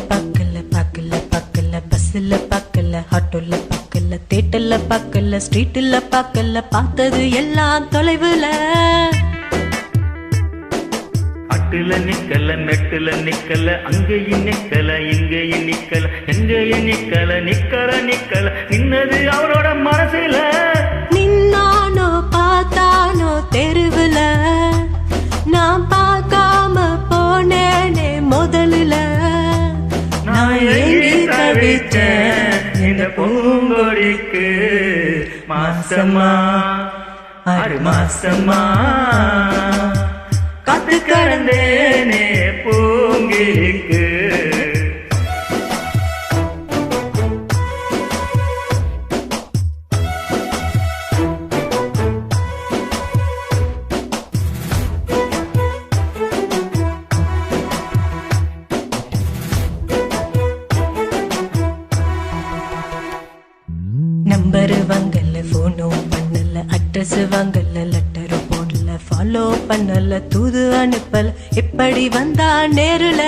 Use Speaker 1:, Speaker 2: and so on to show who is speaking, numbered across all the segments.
Speaker 1: பாக்கல பஸ்ல பாக்கல ஆட்டோல பாக்கல தேட்டர்ல பாக்கல ஸ்ட்ரீட்ல பாக்கல பார்த்தது எல்லாம் தொலைவுல
Speaker 2: அட்டுல நிக்கல மெட்டுல நிக்கல அங்கேயும் நிக்கல இங்கேயும் நிக்கல எங்கேயும் நிக்கல நிக்கல நின்னது அவரோட மனசுல
Speaker 1: நின்னானோ பார்த்தானோ தெருவுல நான் பார்க்காம போனேனே முதல்ல
Speaker 2: நான் ஏங்கி தவிச்சேன் இந்த பூங்கொடிக்கு மாசமா 6 மாசமா காத்து கடந்தேனே பூங்கிக்கு
Speaker 1: நம்பர் வாங்கல போனும் பண்ணல அட்ரஸ் வாங்கல லெட்டர் போடல ஃபாலோ பண்ணல தூது அனுப்பல இப்படி வந்தா நேருல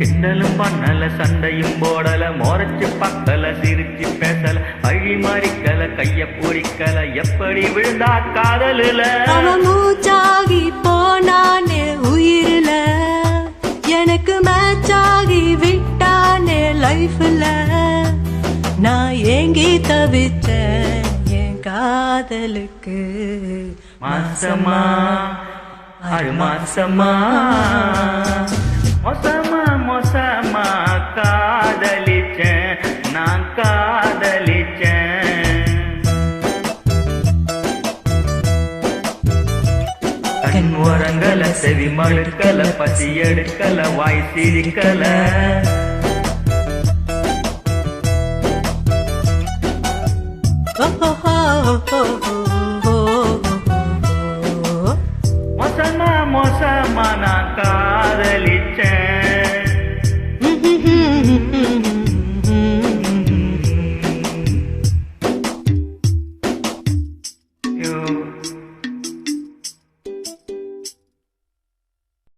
Speaker 2: கிண்டலும் பண்ணல சண்டையும் போடல மோரச்சு பக்கல சிரிச்சு பேசல வழி மாறிக்கல கைய பூரிக்கல எப்படி விழுந்தா காதலுல
Speaker 1: அவன் மூச்சாகி போனானே உயிரில எனக்கு மேட்சாகி விட்டானே லைஃப்ல நான் ஏங்கி தவிச்சேன் என் காதலுக்கு
Speaker 2: மாசமா 6 மாசமா மோசமா காதலிச்சேன் நான் காதலிச்சேன் கண் ஓரங்கல செவி மழுக்கல பசி எடுக்கல வாய் சிரிக்கல
Speaker 1: ஓ